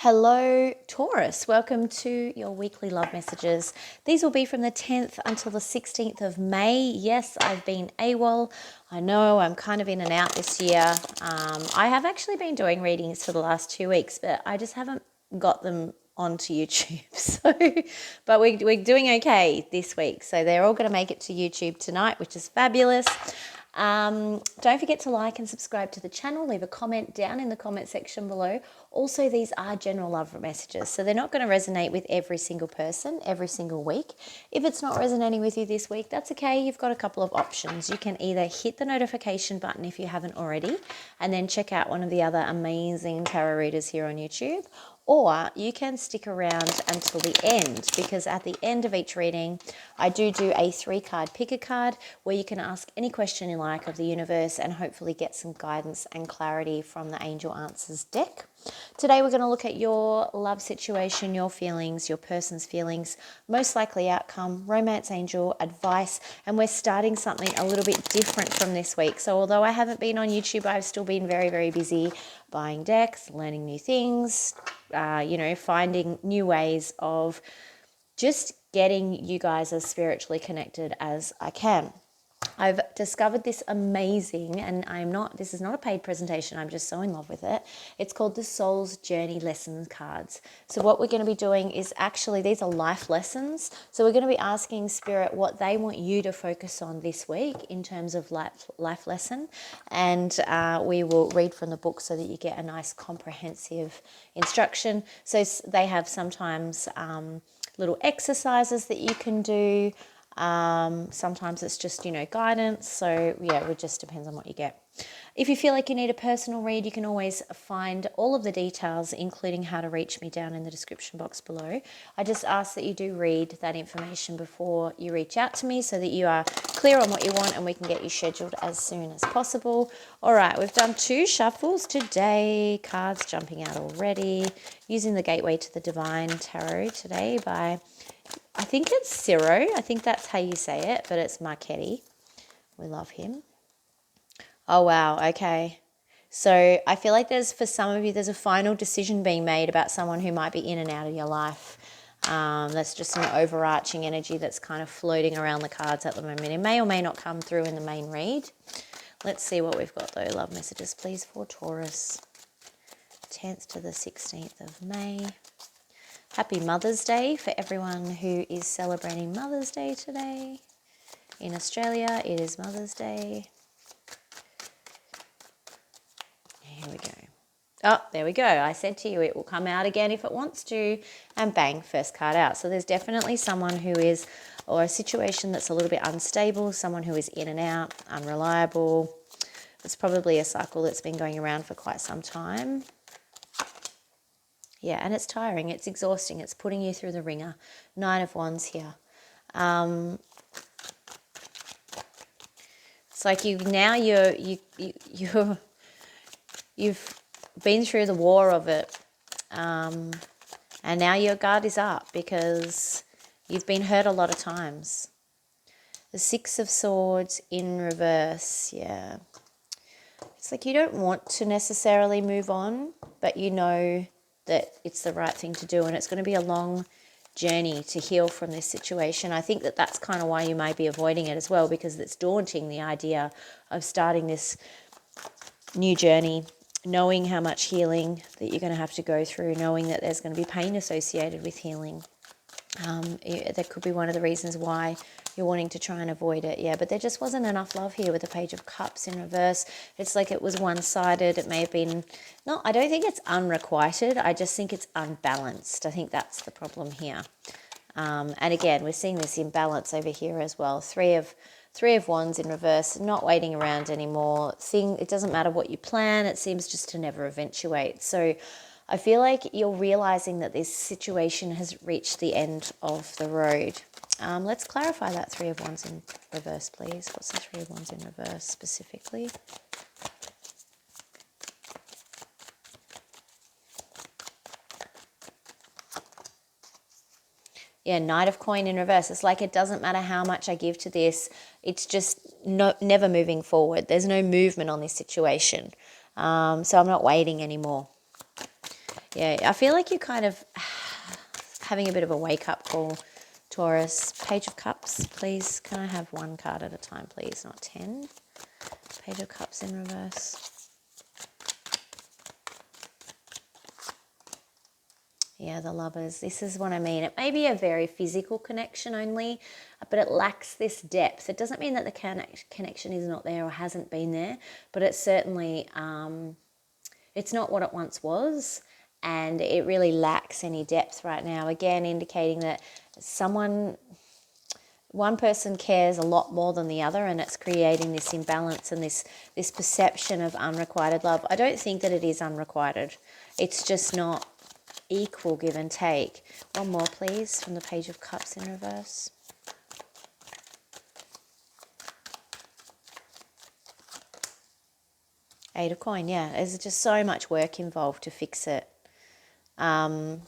Hello, Taurus. Welcome to your weekly love messages. These will be from the 10th until the 16th of May. Yes, I've been AWOL. I know I'm kind of in and out this year. I have actually been doing readings for the last 2 weeks, but I just haven't got them onto YouTube. But we're doing okay this week. So they're all going to make it to YouTube tonight, which is fabulous. Don't forget to like and subscribe to the channel. Leave a comment down in the comment section below. Also, these are general love messages, so they're not going to resonate with every single person every single week. If it's not resonating with you this week, that's okay. You've got a couple of options. You can either hit the notification button if you haven't already, and then check out one of the other amazing tarot readers here on YouTube, or you can stick around until the end, because at the end of each reading, I do a 3-card pick a card where you can ask any question you like of the universe and hopefully get some guidance and clarity from the Angel Answers deck. Today we're going to look at your love situation, your feelings, your person's feelings, most likely outcome, romance angel, advice, and we're starting something a little bit different from this week. So although I haven't been on YouTube, I've still been very, very busy buying decks, learning new things, finding new ways of just getting you guys as spiritually connected as I can. I've discovered this amazing, and this is not a paid presentation, I'm just so in love with it. It's called the Soul's Journey Lessons cards. So what we're going to be doing is actually, these are life lessons. So we're going to be asking Spirit what they want you to focus on this week in terms of life lesson. And we will read from the book so that you get a nice comprehensive instruction. So they have sometimes little exercises that you can do. Sometimes it's just, guidance. So yeah, it just depends on what you get. If you feel like you need a personal read, you can always find all of the details, including how to reach me, down in the description box below. I just ask that you do read that information before you reach out to me so that you are clear on what you want and we can get you scheduled as soon as possible. All right, we've done 2 shuffles today. Cards jumping out already. Using the Gateway to the Divine Tarot today by, I think it's Ciro. I think that's how you say it, but it's Marchetti. We love him. Oh, wow. Okay. So I feel like for some of you, there's a final decision being made about someone who might be in and out of your life. That's just an overarching energy that's kind of floating around the cards at the moment. It may or may not come through in the main read. Let's see what we've got, though. Love messages, please, for Taurus. 10th to the 16th of May. Happy Mother's Day for everyone who is celebrating Mother's Day today. In Australia, it is Mother's Day. Here we go. Oh, there we go. I said to you it will come out again if it wants to. And bang, first card out. So there's definitely someone who is, or a situation that's a little bit unstable, someone who is in and out, unreliable. It's probably a cycle that's been going around for quite some time. Yeah, and it's tiring, it's exhausting, it's putting you through the ringer. 9 of Wands here. It's like you've been through the war of it, and now your guard is up because you've been hurt a lot of times. The 6 of Swords in reverse, yeah. It's like you don't want to necessarily move on, but you know that it's the right thing to do, and it's going to be a long journey to heal from this situation. I think that's kind of why you may be avoiding it as well, because it's daunting, the idea of starting this new journey, knowing how much healing that you're going to have to go through, knowing that there's going to be pain associated with healing. That could be one of the reasons why you're wanting to try and avoid it. Yeah, but there just wasn't enough love here with the Page of Cups in reverse. It's like it was one-sided. It may have been, no, I don't think it's unrequited. I just think it's unbalanced. I think that's the problem here. And again, we're seeing this imbalance over here as well. Three of Wands in reverse, not waiting around anymore. It doesn't matter what you plan. It seems just to never eventuate. So I feel like you're realizing that this situation has reached the end of the road. Let's clarify that 3 of Wands in reverse, please. What's the 3 of Wands in reverse specifically? Yeah, Knight of Coin in reverse. It's like it doesn't matter how much I give to this. It's just never moving forward. There's no movement on this situation. So I'm not waiting anymore. Yeah, I feel like you're kind of having a bit of a wake-up call, Taurus. Page of Cups, please. Can I have one card at a time, please? Not 10. Page of Cups in reverse. Yeah, the Lovers. This is what I mean. It may be a very physical connection only, but it lacks this depth. It doesn't mean that the connection is not there or hasn't been there, but it's certainly, it's not what it once was, and it really lacks any depth right now. Again, indicating that one person cares a lot more than the other, and it's creating this imbalance and this perception of unrequited love. I don't think that it is unrequited. It's just not equal give and take. One more, please, from the Page of Cups in reverse. Eight of Coin, yeah. There's just so much work involved to fix it. You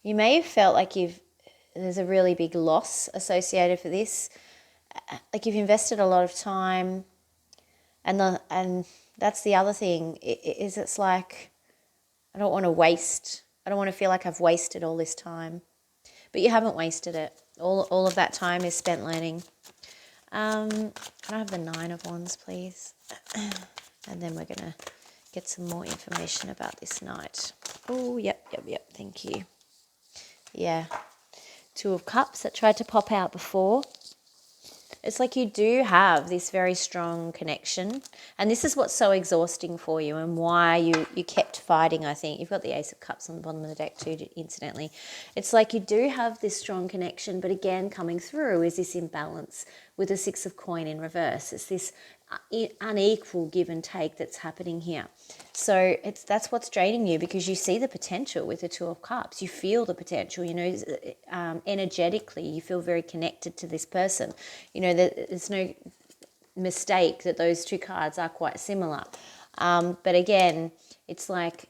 may have felt like there's a really big loss associated for this. Like you've invested a lot of time, and that's the other thing, is it's like, I don't want to feel like I've wasted all this time. But you haven't wasted it. All of that time is spent learning. Can I have the Nine of Wands, please? And then we're going to get some more information about this Knight. Oh, yep. Thank you. Yeah. Two of Cups that tried to pop out before. It's like you do have this very strong connection, and this is what's so exhausting for you and why you kept fighting, I think. You've got the Ace of Cups on the bottom of the deck too, incidentally. It's like you do have this strong connection, but again, coming through is this imbalance with the Six of Coin in reverse. It's this unequal give and take that's happening here. So that's what's draining you, because you see the potential with the Two of Cups. You feel the potential, energetically. You feel very connected to this person. There's no mistake that those two cards are quite similar. But again, it's like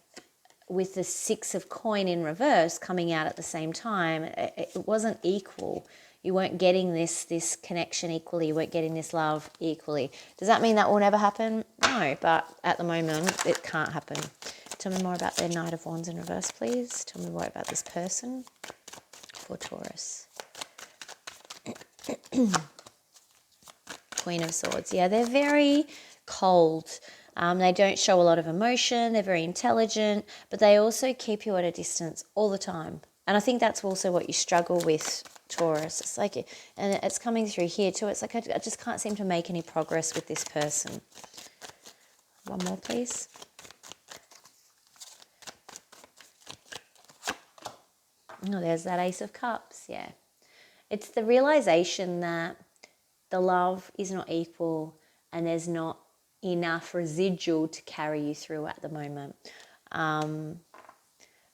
with the Six of Coin in reverse coming out at the same time, it wasn't equal. You weren't getting this connection equally. You weren't getting this love equally. Does that mean that will never happen? No, but at the moment, it can't happen. Tell me more about their Knight of Wands in reverse, please. Tell me more about this person for Taurus. Queen of Swords. Yeah, they're very cold. They don't show a lot of emotion. They're very intelligent, but they also keep you at a distance all the time. And I think that's also what you struggle with, Taurus. It's like, and it's coming through here too. It's like I just can't seem to make any progress with this person. One more, please. Oh, there's that Ace of Cups. Yeah. It's the realization that the love is not equal and there's not enough residual to carry you through at the moment.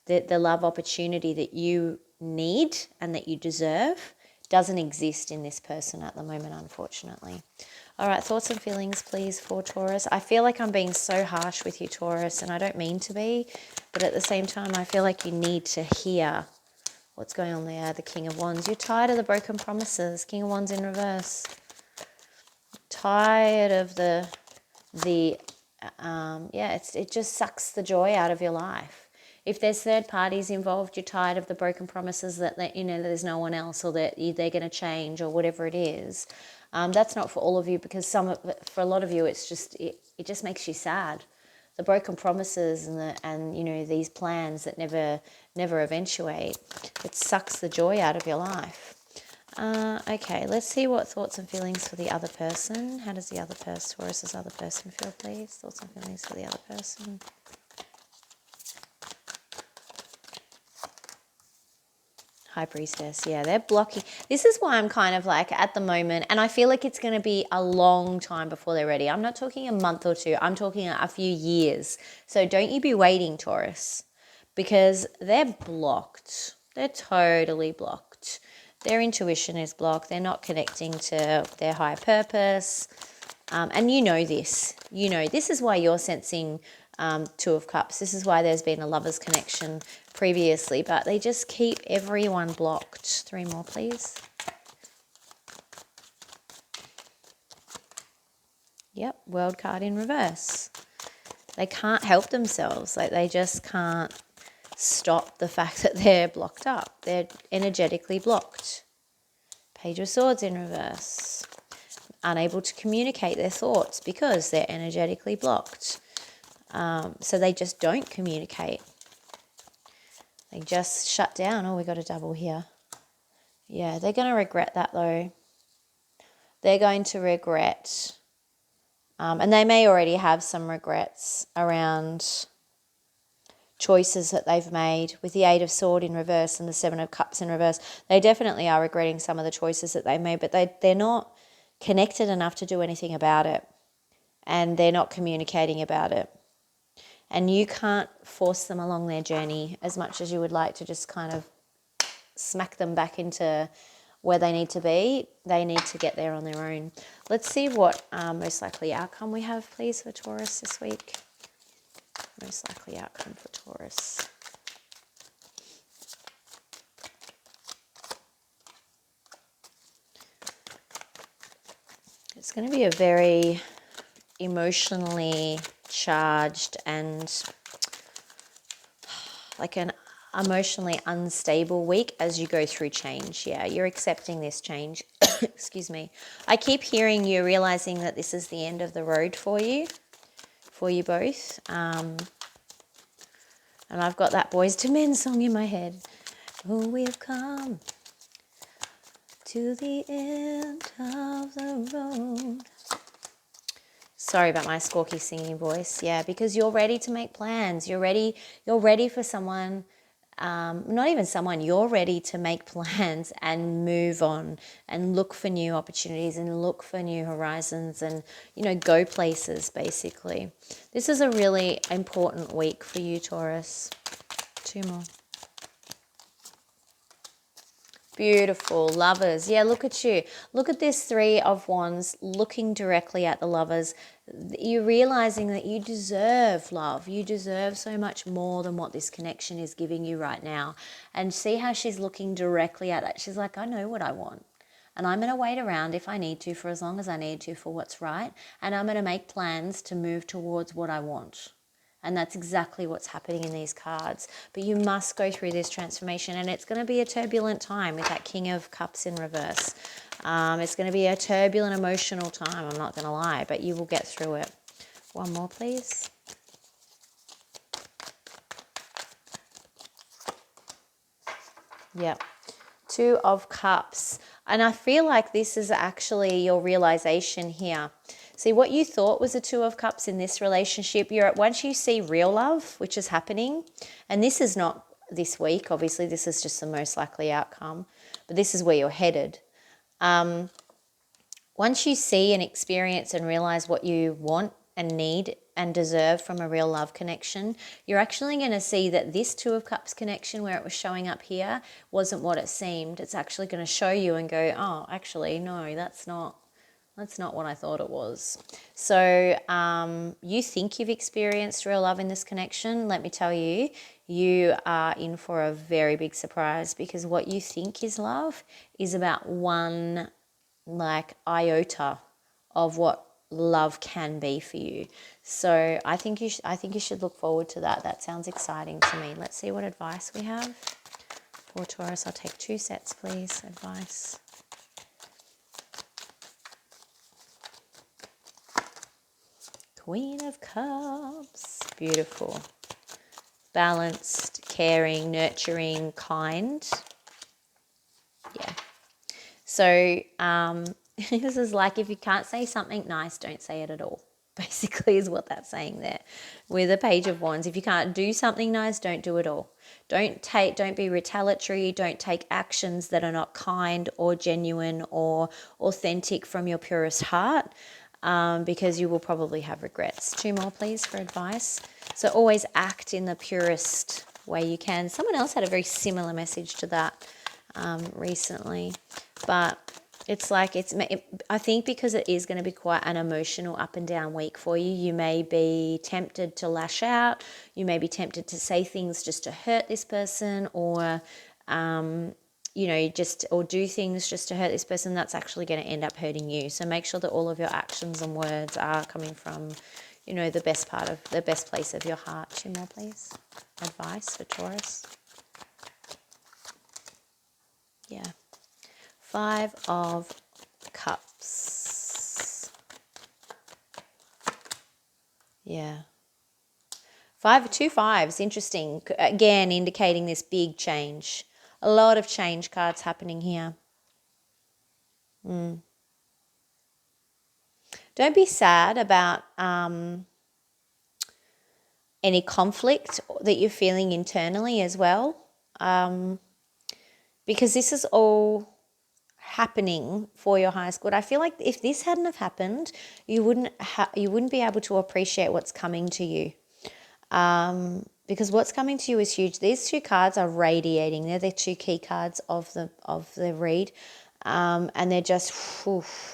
The love opportunity that you need and that you deserve doesn't exist in this person at the moment, unfortunately. All right, thoughts and feelings, please, for Taurus. I feel like I'm being so harsh with you, Taurus, and I don't mean to be, but at the same time, I feel like you need to hear what's going on there. The King of Wands. You're tired of the broken promises. King of Wands in reverse. Tired of it just sucks the joy out of your life. If there's third parties involved, you're tired of the broken promises that there's no one else, or that they're going to change, or whatever it is. That's not for all of you, because for a lot of you, it's just it just makes you sad. The broken promises and these plans that never eventuate. It sucks the joy out of your life. Okay, let's see what thoughts and feelings for the other person. How does the other person, Taurus's other person, feel, please? Thoughts and feelings for the other person. High Priestess, yeah, they're blocking. This is why I'm kind of like at the moment, and I feel like it's going to be a long time before they're ready. I'm not talking a month or two. I'm talking a few years. So don't you be waiting, Taurus, because they're blocked. They're totally blocked. Their intuition is blocked. They're not connecting to their higher purpose. And you know this. This is why you're sensing Two of Cups. This is why there's been a lover's connection previously, but they just keep everyone blocked. 3 more, please. Yep, World card in reverse. They can't help themselves. Like, they just can't stop the fact that they're blocked up. They're energetically blocked. Page of Swords in reverse. Unable to communicate their thoughts because they're energetically blocked. So they just don't communicate. They just shut down. Oh, we got a double here. Yeah, they're going to regret that though. They're going to regret, and they may already have some regrets around choices that they've made with the Eight of Swords in reverse and the Seven of Cups in reverse. They definitely are regretting some of the choices that they made, but they're not connected enough to do anything about it, and they're not communicating about it. And you can't force them along their journey as much as you would like to just kind of smack them back into where they need to be. They need to get there on their own. Let's see what most likely outcome we have, please, for Taurus this week. Most likely outcome for Taurus. It's going to be a very emotionally charged and like an emotionally unstable week as you go through change. Yeah, you're accepting this change. Excuse me. I keep hearing you realizing that this is the end of the road for you both. And I've got that Boys to Men song in my head. Oh, we've come to the end of the road. Sorry about my squawky singing voice. Yeah, because you're ready to make plans. You're ready for someone, not even someone, you're ready to make plans and move on and look for new opportunities and look for new horizons and, go places, basically. This is a really important week for you, Taurus. Two more. Beautiful. Lovers. Yeah, look at you. Look at this Three of Wands looking directly at the Lovers. You're realizing that you deserve love. You deserve so much more than what this connection is giving you right now. And see how she's looking directly at it. She's like, I know what I want. And I'm going to wait around if I need to for as long as I need to for what's right. And I'm going to make plans to move towards what I want. And that's exactly what's happening in these cards. But you must go through this transformation. And it's going to be a turbulent time with that King of Cups in reverse. It's going to be a turbulent, emotional time, I'm not going to lie. But you will get through it. One more, please. Yep. Two of Cups. And I feel like this is actually your realization here. See, what you thought was a Two of Cups in this relationship, once you see real love, which is happening, and this is not this week, obviously, this is just the most likely outcome, but this is where you're headed. Once you see and experience and realize what you want and need and deserve from a real love connection, you're actually going to see that this Two of Cups connection where it was showing up here wasn't what it seemed. It's actually going to show you and go, oh, actually, no, that's not what I thought it was. So you think you've experienced real love in this connection. Let me tell you, you are in for a very big surprise, because what you think is love is about one iota of what love can be for you. So I think you should look forward to that. That sounds exciting to me. Let's see what advice we have for Taurus. I'll take 2 sets, please. Advice. Queen of Cups. Beautiful. Balanced, caring, nurturing, kind. Yeah. So this is like, if you can't say something nice, don't say it at all. Basically is what that's saying there. With a Page of Wands, if you can't do something nice, don't do it all. Don't be retaliatory. Don't take actions that are not kind or genuine or authentic from your purest heart. Because you will probably have regrets. 2 more, please, for advice. So always act in the purest way you can. Someone else had a very similar message to that recently. But it's like, I think because it is going to be quite an emotional up and down week for you, you may be tempted to lash out. You may be tempted to say things just to hurt this person, or or do things just to hurt this person. That's actually going to end up hurting you. So make sure that all of your actions and words are coming from you know, the best place of your heart. 2 more, please. Advice for Taurus. Yeah. 5 of Cups. Yeah. 2 5s, interesting. Again, indicating this big change. A lot of change cards happening here. Don't be sad about any conflict that you're feeling internally as well, because this is all happening for your highest good. I feel like if this hadn't have happened, you wouldn't be able to appreciate what's coming to you. Because what's coming to you is huge. These 2 cards are radiating. They're the 2 key cards of the read, and they're just,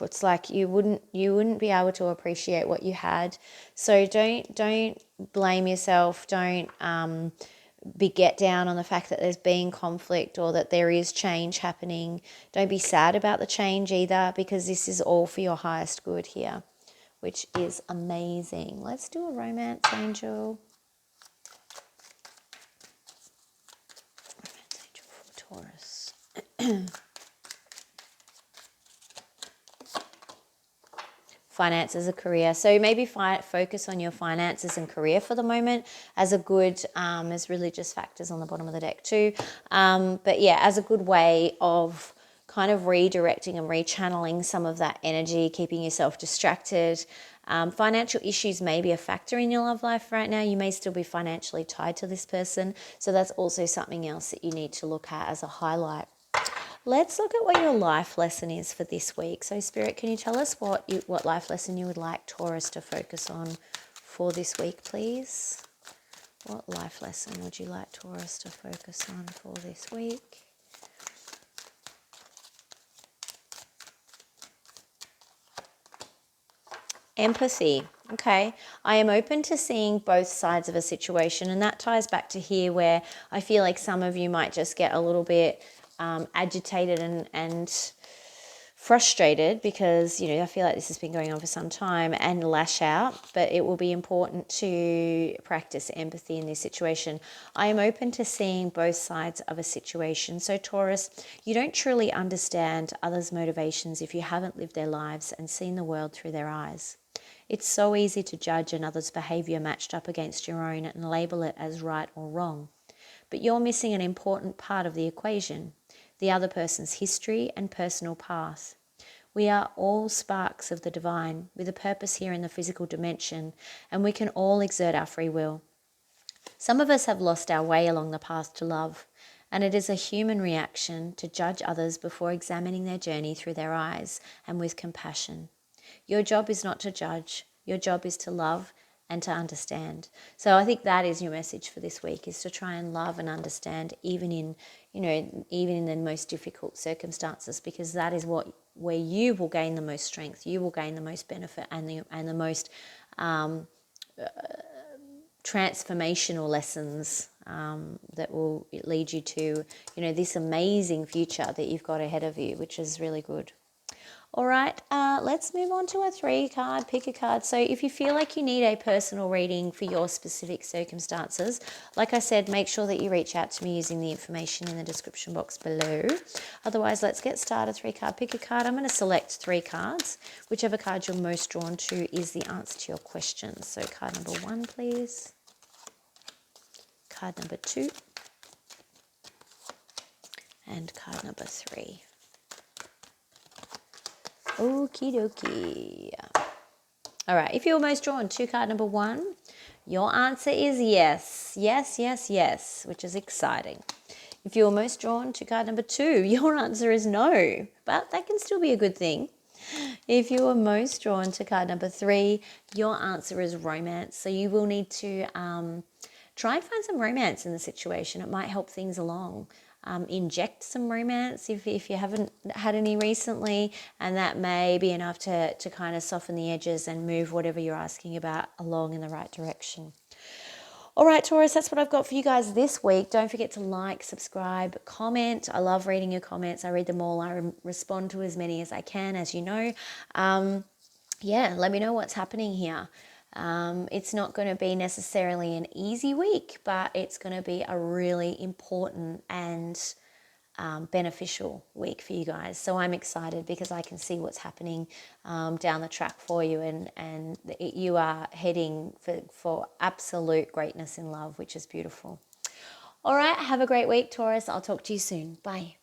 it's like you wouldn't be able to appreciate what you had. So don't blame yourself. Don't get down on the fact that there's been conflict or that there is change happening. Don't be sad about the change either, because this is all for your highest good here, which is amazing. Let's do a romance angel. Taurus. Finances, a career. So maybe focus on your finances and career for the moment as a good, there's religious factors on the bottom of the deck too. But yeah, as a good way of kind of redirecting and rechanneling some of that energy, keeping yourself distracted. Financial issues may be a factor in your love life right now. You may still be financially tied to this person. So that's also something else that you need to look at as a highlight. Let's look at what your life lesson is for this week. So Spirit, can you tell us what life lesson you would like Taurus to focus on for this week, please? What life lesson would you like Taurus to focus on for this week? Empathy. Okay. I am open to seeing both sides of a situation, and that ties back to here where I feel like some of you might just get a little bit agitated and frustrated because, you know, I feel like this has been going on for some time, and lash out, but it will be important to practice empathy in this situation. I am open to seeing both sides of a situation. So Taurus, you don't truly understand others' motivations if you haven't lived their lives and seen the world through their eyes. It's so easy to judge another's behavior matched up against your own and label it as right or wrong. But you're missing an important part of the equation, the other person's history and personal path. We are all sparks of the divine with a purpose here in the physical dimension, and we can all exert our free will. Some of us have lost our way along the path to love, and it is a human reaction to judge others before examining their journey through their eyes and with compassion. Your job is not to judge. Your job is to love and to understand. So I think that is your message for this week, is to try and love and understand even in the most difficult circumstances, because that is where you will gain the most strength, you will gain the most benefit and the most transformational lessons that will lead you to, this amazing future that you've got ahead of you, which is really good. All right, let's move on to a 3 card, pick a card. So if you feel like you need a personal reading for your specific circumstances, like I said, make sure that you reach out to me using the information in the description box below. Otherwise, let's get started. 3 card, pick a card. I'm going to select 3 cards. Whichever card you're most drawn to is the answer to your question. So card number 1, please. Card number 2. And card number 3. Okie dokie. All right, if you're most drawn to card number 1, your answer is yes. Yes, yes, yes, which is exciting. If you're most drawn to card number 2, your answer is no, but that can still be a good thing. If you are most drawn to card number 3, your answer is romance. So you will need to try and find some romance in the situation. It might help things along. Inject some romance if you haven't had any recently, and that may be enough to kind of soften the edges and move whatever you're asking about along in the right direction. All right, Taurus, that's what I've got for you guys this week. Don't forget to like, subscribe, comment. I love reading your comments. I read them all. I respond to as many as I can, as you know. Yeah, let me know what's happening here. It's not going to be necessarily an easy week, but it's going to be a really important and beneficial week for you guys. So I'm excited because I can see what's happening down the track for you, and you are heading for absolute greatness in love, which is beautiful. All right, have a great week, Taurus. I'll talk to you soon. Bye.